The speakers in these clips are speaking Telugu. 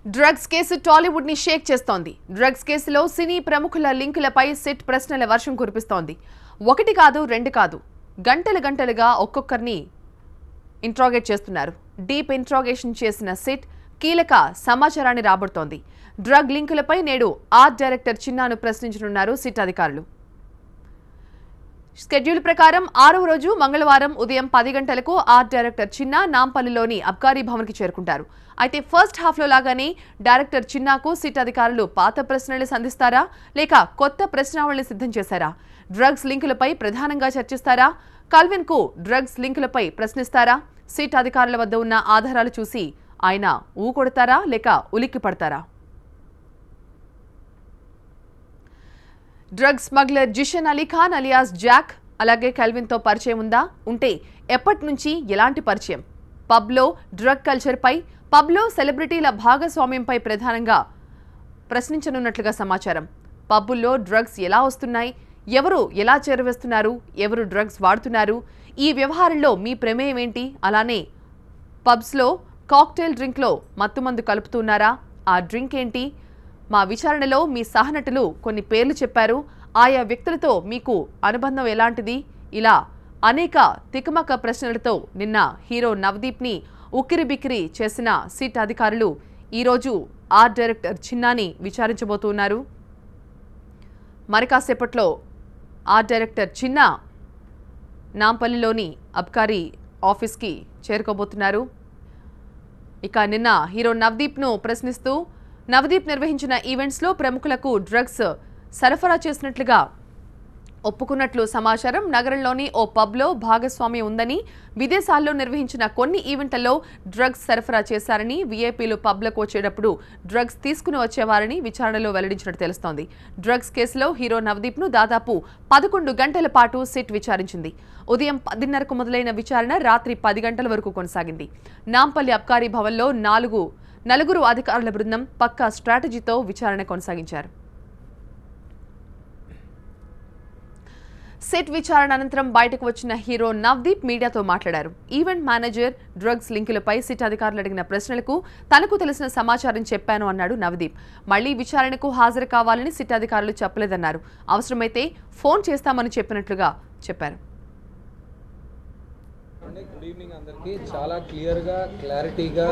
డ్రగ్స్ కేసు టాలీవుడ్ ని షేక్ చేస్తోంది. డ్రగ్స్ కేసులో సినీ ప్రముఖుల లింకులపై సిట్ ప్రశ్నల వర్షం కురిపిస్తోంది. ఒకటి కాదు, రెండు కాదు, గంటలుగా ఒక్కొక్కరిని ఇంట్రాగేట్ చేస్తున్నారు. డీప్ ఇంట్రాగేషన్ చేసిన సిట్ కీలక సమాచారాన్ని రాబడుతోంది. డ్రగ్ లింకులపై నేడు ఆర్ట్ డైరెక్టర్ చిన్నాను ప్రశ్నించనున్నారు సిట్ అధికారులు. షెడ్యూల్ ప్రకారం 6వ రోజు మంగళవారం ఉదయం 10 గంటలకు ఆర్ట్ డైరెక్టర్ చిన్నా నాంపల్లిలోని అబ్కారీ భవన్కి చేరుకుంటారు. అయితే ఫస్ట్ హాఫ్లో లాగానే డైరెక్టర్ చిన్నాకు సిట్ అధికారులు పాత ప్రశ్నలు సంధిస్తారా లేక కొత్త ప్రశ్నావళిని సిద్ధం చేశారా? డ్రగ్స్ లింకులపై ప్రధానంగా చర్చిస్తారా? కల్విన్ కు డ్రగ్స్ లింకులపై ప్రశ్నిస్తారా? సిట్ అధికారుల వద్ద ఉన్న ఆధారాలు చూసి ఆయన ఊకొడతారా లేక ఉలిక్కి పడతారా? Drug smuggler Zeeshan Ali Khan alias Jack అలాగే కల్విన్తో పరిచయం ఉందా? ఉంటే ఎప్పటి నుంచి, ఎలాంటి పరిచయం? పబ్లో డ్రగ్ కల్చర్పై, పబ్లో సెలబ్రిటీల భాగస్వామ్యంపై ప్రధానంగా ప్రశ్నించనున్నట్లుగా సమాచారం. పబ్బుల్లో డ్రగ్స్ ఎలా వస్తున్నాయి, ఎవరు ఎలా చేరవేస్తున్నారు, ఎవరు డ్రగ్స్ వాడుతున్నారు, ఈ వ్యవహారంలో మీ ప్రమేయం ఏంటి? అలానే పబ్స్లో కాక్టైల్ డ్రింక్లో మత్తుమందు కలుపుతున్నారా? ఆ డ్రింక్ ఏంటి? మా విచారణలో మీ సహనటులు కొన్ని పేర్లు చెప్పారు. ఆయా వ్యక్తులతో మీకు అనుబంధం ఎలాంటిది? ఇలా అనేక తికమక ప్రశ్నలతో నిన్న హీరో నవదీప్ని ఉక్కిరిబిక్కిరి చేసిన సిట్ అధికారులు ఈరోజు ఆర్ట్ డైరెక్టర్ చిన్నాని విచారించబోతున్నారు. మరి కాసేపట్లో ఆర్ట్ డైరెక్టర్ చిన్నా నాంపల్లిలోని అబ్కారీ ఆఫీస్కి చేరుకోబోతున్నారు. ఇక నిన్న హీరో నవదీప్ను ప్రశ్నిస్తూ నవదీప్ నిర్వహించిన ఈవెంట్స్లో ప్రముఖులకు డ్రగ్స్ సరఫరా చేసినట్లుగా ఒప్పుకున్నట్లు సమాచారం. నగరంలోని ఓ పబ్లో భాగస్వామ్యం ఉందని, విదేశాల్లో నిర్వహించిన కొన్ని ఈవెంట్లలో డ్రగ్స్ సరఫరా చేశారని, వీఐపీలు పబ్లకు వచ్చేటప్పుడు డ్రగ్స్ తీసుకుని వచ్చేవారని విచారణలో వెల్లడించినట్టు తెలుస్తోంది. డ్రగ్స్ కేసులో హీరో నవదీప్ను దాదాపు 11 గంటల పాటు సిట్ విచారించింది. ఉదయం 10:30కు మొదలైన విచారణ రాత్రి 10 గంటల వరకు కొనసాగింది. నాంపల్లి అబ్కారీ భవన్లో నలుగురు అధికారుల బృందం పక్కా స్ట్రాటజీతో విచారణ కొనసాగించారు. సెట్ విచారణ అనంతరం బయటకు వచ్చిన హీరో నవదీప్ మీడియాతో మాట్లాడారు. ఈవెంట్ మేనేజర్ డ్రగ్స్ లింకులపై సిట్ అధికారులు అడిగిన ప్రశ్నలకు తనకు తెలిసిన సమాచారం చెప్పాను అన్నాడు నవదీప్. మళ్లీ విచారణకు హాజరు కావాలని సిట్ అధికారులు చెప్పలేదన్నారు. అవసరమైతే ఫోన్ చేస్తామని చెప్పినట్లుగా చెప్పారు. గుడ్ ఈవినింగ్ అందరికీ. చాలా క్లియర్గా, క్లారిటీగా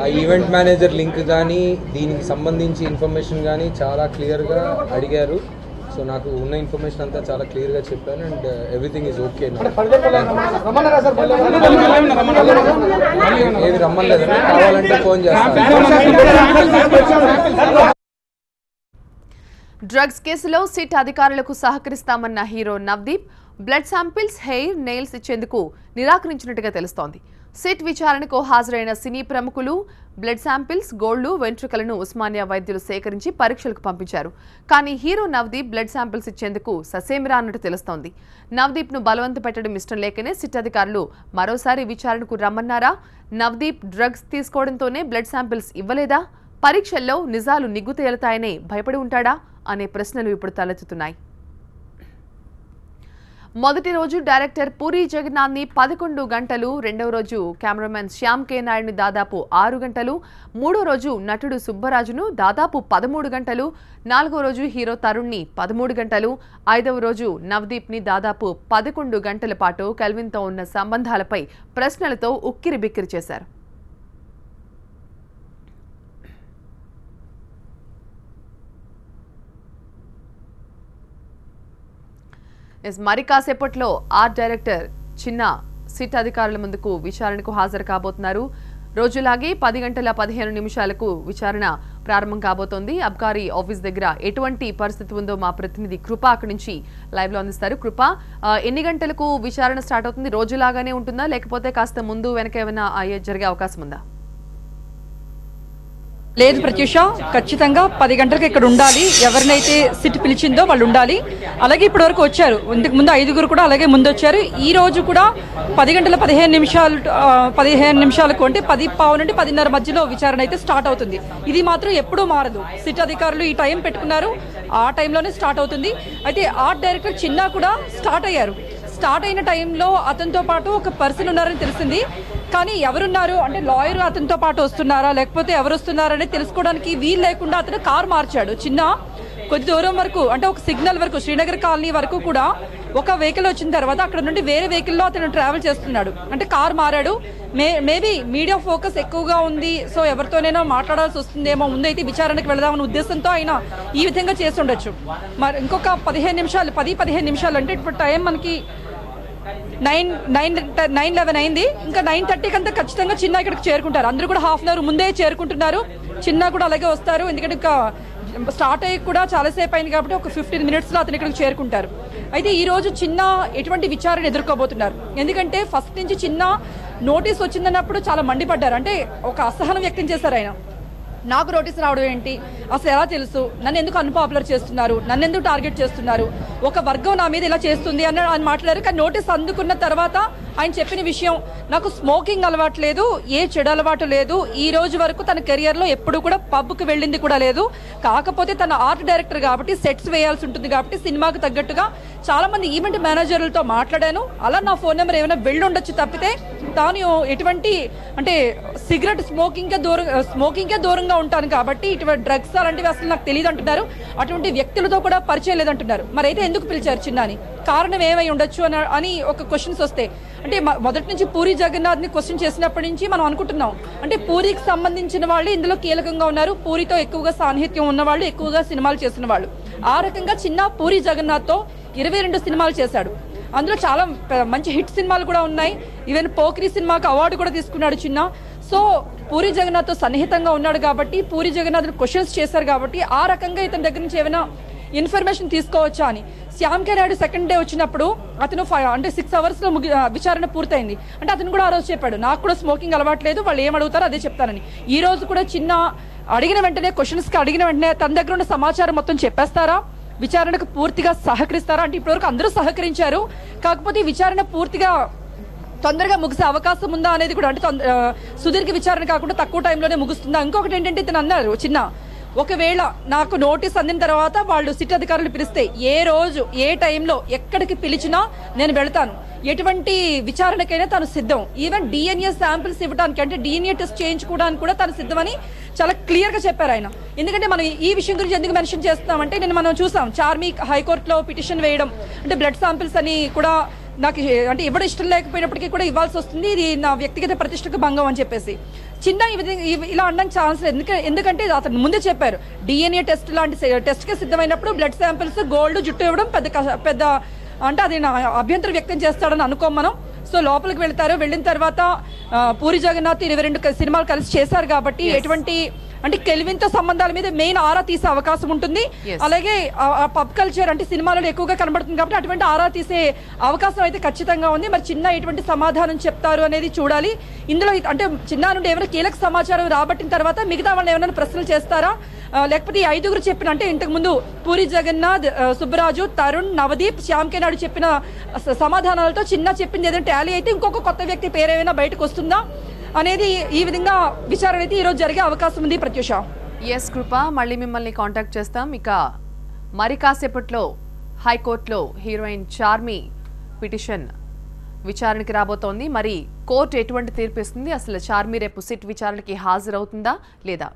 ఆ ఈవెంట్ మేనేజర్ లింక్ కానీ దీనికి సంబంధించి ఇన్ఫర్మేషన్ కానీ చాలా క్లియర్గా అడిగారు. సో నాకు ఉన్న ఇన్ఫర్మేషన్ అంతా చాలా క్లియర్గా చెప్పాను అండ్ ఎవ్రీథింగ్ ఈజ్ ఓకే. ఏది రమ్మలేదు, కావాలంటే ఫోన్ చేస్తాను. డ్రగ్స్ కేసులో సిట్ అధికారులకు సహకరిస్తామన్న hero Navdeep blood samples, hair, nails ఇచ్చేందుకు నిరాకరించినట్టుగా తెలుస్తోంది. సిట్ విచారణకు హాజరైన సినీ ప్రముఖులు బ్లడ్ శాంపిల్స్, గోళ్లు, వెంట్రుకలను ఉస్మానియా వైద్యులు సేకరించి పరీక్షలకు పంపించారు. కానీ హీరో నవదీప్ బ్లడ్ శాంపిల్స్ ఇచ్చేందుకు ససేమిరా అన్నట్టు తెలుస్తోంది. నవదీప్ ను బలవంత పెట్టడం ఇష్టం లేకనే సిట్ అధికారులు మరోసారి విచారణకు రమ్మన్నారా? నవదీప్ డ్రగ్స్ తీసుకోవడంతోనే బ్లడ్ శాంపిల్స్ ఇవ్వలేదా? పరీక్షల్లో నిజాలు నిగ్గు తేలుతాయనే భయపడి ఉంటాడా అనే ప్రశ్నలు ఇప్పుడు తలెత్తుతున్నాయి. మొదటి రోజు డైరెక్టర్ పూరి జగన్నాథ్ ని 11 గంటలు, రెండవ రోజు కెమెరామెన్ శ్యామ్ కే నాయుడుని దాదాపు 6 గంటలు, మూడో రోజు నటుడు సుబ్బరాజును దాదాపు 13 గంటలు, నాలుగో రోజు హీరో తరుణ్ ని 13 గంటలు, ఐదవ రోజు నవదీప్ ని దాదాపు 11 గంటల పాటు కల్విన్తో ఉన్న సంబంధాలపై ప్రశ్నలతో ఉక్కిరిబిక్కిరి చేశారు. మరి కాసేపట్లో ఆర్ట్ డైరెక్టర్ చిన్న సిట్ అధికారుల ముందుకు విచారణకు హాజరు కాబోతున్నారు. రోజులాగే 10 గంటల 15 నిమిషాలకు విచారణ ప్రారంభం కాబోతోంది. అబ్కారీ ఆఫీస్ దగ్గర ఎటువంటి పరిస్థితి ఉందో మా ప్రతినిధి కృప అక్కడి నుంచి లైవ్ లో అందిస్తారు. కృప, ఎన్ని గంటలకు విచారణ స్టార్ట్ అవుతుంది? రోజులాగానే ఉంటుందా లేకపోతే కాస్త ముందు వెనక ఏమైనా జరిగే అవకాశం ఉందా? లేదు ప్రత్యూష, ఖచ్చితంగా 10 గంటలకు ఇక్కడ ఉండాలి. ఎవరినైతే సిట్ పిలిచిందో వాళ్ళు ఉండాలి. అలాగే ఇప్పటి వరకు వచ్చారు, ఇంతకు ముందు 5గురు కూడా అలాగే ముందు వచ్చారు. ఈ రోజు కూడా 10 గంటల 15 నిమిషాలకు అంటే 10:15 నుండి 10:30 మధ్యలో విచారణ అయితే స్టార్ట్ అవుతుంది. ఇది మాత్రం ఎప్పుడూ మారదు. సిట్ అధికారులు ఈ టైం పెట్టుకున్నారు, ఆ టైంలోనే స్టార్ట్ అవుతుంది. అయితే ఆర్ట్ డైరెక్టర్ చిన్నా కూడా స్టార్ట్ అయ్యారు. స్టార్ట్ అయిన టైంలో అతనితో పాటు ఒక పర్సన్ ఉన్నారని తెలిసింది. కానీ ఎవరున్నారు అంటే లాయర్ అతనితో పాటు వస్తున్నారా లేకపోతే ఎవరు వస్తున్నారని తెలుసుకోవడానికి వీలు లేకుండా అతను కారు మార్చాడు. చిన్న కొద్ది దూరం వరకు అంటే ఒక సిగ్నల్ వరకు శ్రీనగర్ కాలనీ వరకు కూడా ఒక వెహికల్ వచ్చిన తర్వాత అక్కడ నుండి వేరే వెహికల్లో అతను ట్రావెల్ చేస్తున్నాడు. అంటే కార్ మారాడు. మేబీ మీడియా ఫోకస్ ఎక్కువగా ఉంది, సో ఎవరితోనైనా మాట్లాడాల్సి వస్తుందేమో, ముందైతే విచారణకు వెళదామనే ఉద్దేశంతో ఆయన ఈ విధంగా చేసి ఉండొచ్చు. మరి ఇంకొక 10-15 నిమిషాలు అంటే ఇప్పుడు టైం మనకి 9:11 అయింది. ఇంకా 9:30కి అంతా ఖచ్చితంగా చిన్న ఇక్కడికి చేరుకుంటారు. అందరూ కూడా హాఫ్ అన్ అవర్ ముందే చేరుకుంటున్నారు. చిన్న కూడా అలాగే వస్తారు. ఎందుకంటే ఇంకా స్టార్ట్ అయ్యి కూడా చాలాసేపు అయింది కాబట్టి ఒక 15 మినిట్స్లో అతను ఇక్కడికి చేరుకుంటారు. అయితే ఈరోజు చిన్న ఎటువంటి విచారణ ఎదుర్కోబోతున్నారు. ఎందుకంటే ఫస్ట్ నుంచి చిన్న నోటీస్ వచ్చిందన్నప్పుడు చాలా మండిపడ్డారు. అంటే ఒక అసహనం వ్యక్తం చేశారు ఆయన. నాకు నోటీస్ రావడం ఏంటి, అసలు ఎలా తెలుసు, నన్ను ఎందుకు అన్పాపులర్ చేస్తున్నారు, నన్ను ఎందుకు టార్గెట్ చేస్తున్నారు, ఒక వర్గం నా మీద ఇలా చేస్తుంది అని ఆయన మాట్లాడారు. కానీ నోటీస్ అందుకున్న తర్వాత ఆయన చెప్పిన విషయం, నాకు స్మోకింగ్ అలవాటు లేదు, ఏ చెడు అలవాటు లేదు, ఈ రోజు వరకు తన కెరియర్లో ఎప్పుడు కూడా పబ్కి వెళ్ళింది కూడా లేదు. కాకపోతే తన ఆర్ట్ డైరెక్టర్ కాబట్టి సెట్స్ వేయాల్సి ఉంటుంది కాబట్టి సినిమాకు తగ్గట్టుగా చాలామంది ఈవెంట్ మేనేజర్లతో మాట్లాడాను. అలా నా ఫోన్ నెంబర్ ఏమైనా వెళ్ళి ఉండొచ్చు తప్పితే తాను ఎటువంటి అంటే సిగరెట్ స్మోకింగ్కే దూరంగా ఉంటాను కాబట్టి ఇటువంటి డ్రగ్స్ అలాంటివి అసలు నాకు తెలియదు అంటున్నారు. అటువంటి వ్యక్తులతో కూడా పరిచయం లేదంటున్నారు. మరి అయితే ఎందుకు పిలిచారు చిన్నాని, కారణం ఏమై ఉండొచ్చు అని ఒక క్వశ్చన్స్ వస్తే, అంటే మొదటి నుంచి పూరి జగన్నాథ్ని క్వశ్చన్ చేసినప్పటి నుంచి మనం అనుకుంటున్నాం అంటే పూరికి సంబంధించిన వాళ్ళు ఇందులో కీలకంగా ఉన్నారు. పూరితో ఎక్కువగా సాన్నిహిత్యం ఉన్నవాళ్ళు, ఎక్కువగా సినిమాలు చేసిన వాళ్ళు. ఆ రకంగా చిన్న పూరి జగన్నాథ్తో 22 సినిమాలు చేశాడు. అందులో చాలా మంచి హిట్ సినిమాలు కూడా ఉన్నాయి. ఈవెన్ పోక్రీ సినిమాకి అవార్డు కూడా తీసుకున్నాడు చిన్న. సో పూరి జగన్నాథ్తో సన్నిహితంగా ఉన్నాడు కాబట్టి పూరి జగన్నాథ్ని క్వశ్చన్స్ చేశారు కాబట్టి ఆ రకంగా ఇతని దగ్గర నుంచి ఏమైనా ఇన్ఫర్మేషన్ తీసుకోవచ్చా అని. శ్యామ్ కే నాయుడు సెకండ్ డే వచ్చినప్పుడు అతను 6 అవర్స్లో విచారణ పూర్తయింది. అంటే అతను కూడా ఆ రోజు చెప్పాడు, నాకు కూడా స్మోకింగ్ అలవాట్లేదు, వాళ్ళు ఏం అడుగుతారో అదే చెప్తానని. ఈ రోజు కూడా చిన్న అడిగిన వెంటనే క్వశ్చన్స్కి అడిగిన వెంటనే తన దగ్గర ఉన్న సమాచారం మొత్తం చెప్పేస్తారా, విచారణకు పూర్తిగా సహకరిస్తారా అంటే ఇప్పటివరకు అందరూ సహకరించారు. కాకపోతే విచారణ పూర్తిగా తొందరగా ముగిసే అవకాశం ఉందా అనేది కూడా, అంటే సుదీర్ఘ విచారణ కాకుండా తక్కువ టైంలోనే ముగుస్తుందా. ఇంకొకటి ఏంటంటే ఇతను అన్నారు చిన్న, ఒకవేళ నాకు నోటీస్ అందిన తర్వాత వాళ్ళు సిట్ అధికారులు పిలిస్తే ఏ రోజు ఏ టైంలో ఎక్కడికి పిలిచినా నేను వెళ్తాను, ఎటువంటి విచారణకైనా తను సిద్ధం. ఈవెన్ DNA శాంపిల్స్ ఇవ్వడానికి అంటే DNA టెస్ట్ చేయించుకోవడానికి కూడా తను సిద్ధమని చాలా క్లియర్గా చెప్పారు ఆయన. ఎందుకంటే మనం ఈ విషయం గురించి ఎందుకు మెన్షన్ చేస్తున్నామంటే మనం చూసాం చార్మి హైకోర్టులో పిటిషన్ వేయడం, అంటే బ్లడ్ శాంపిల్స్ అని కూడా నాకు అంటే ఇవ్వడం ఇష్టం లేకపోయినప్పటికీ కూడా ఇవ్వాల్సి వస్తుంది, ఇది నా వ్యక్తిగత ప్రతిష్టకు భంగం అని చెప్పేసి చిన్న ఈ విధంగా ఇలా అనడానికి ఛాన్స్ లేదు. ఎందుకంటే అతను ముందే చెప్పారు DNA టెస్ట్ లాంటి టెస్ట్కి సిద్ధమైనప్పుడు బ్లడ్ శాంపిల్స్, గోల్డ్, జుట్టు ఇవ్వడం పెద్ద అంటే అది నా అభ్యంతరం వ్యక్తం చేస్తాడని అనుకోం మనం. సో లోపలికి వెళ్తారు. వెళ్ళిన తర్వాత పూరి జగన్నాథ్ 22 సినిమాలు కలిసి చేశారు కాబట్టి ఎటువంటి అంటే కెల్విన్తో సంబంధాల మీద మెయిన్ ఆరా తీసే అవకాశం ఉంటుంది. అలాగే పబ్ కల్చర్ అంటే సినిమాలలో ఎక్కువగా కనబడుతుంది కాబట్టి అటువంటి ఆరా తీసే అవకాశం అయితే ఖచ్చితంగా ఉంది. మరి చిన్న ఎటువంటి సమాధానం చెప్తారు అనేది చూడాలి. ఇందులో అంటే చిన్న నుండి ఏమైనా కీలక సమాచారం రాబట్టిన తర్వాత మిగతా వాళ్ళని ఏమైనా ప్రశ్నలు చేస్తారా, లేకపోతే ఈ 5 చెప్పిన అంటే ఇంతకుముందు పూరి జగన్నాథ్, సుబ్బరాజు, తరుణ్, నవదీప్, శ్యామ్ కే నాయుడు చెప్పిన సమాధానాలతో చిన్న చెప్పింది ఏదైనా టాలీ అయితే ఇంకొక కొత్త వ్యక్తి పేరేమైనా బయటకు వస్తుందా అనేది ఈ విధంగా విచారణ అయితే ఈరోజు జరిగే అవకాశం ఉంది. ప్రత్యూష. ఎస్ కృప, మళ్ళీ మిమ్మల్ని కాంటాక్ట్ చేస్తాం. ఇక మరి కాసేపట్లో హైకోర్టులో హీరోయిన్ చార్మి పిటిషన్ విచారణకి రాబోతోంది. మరి కోర్టు ఎటువంటి తీర్పు ఇస్తుంది, అసలు చార్మి రేపు సిట్ విచారణకి హాజరవుతుందా లేదా?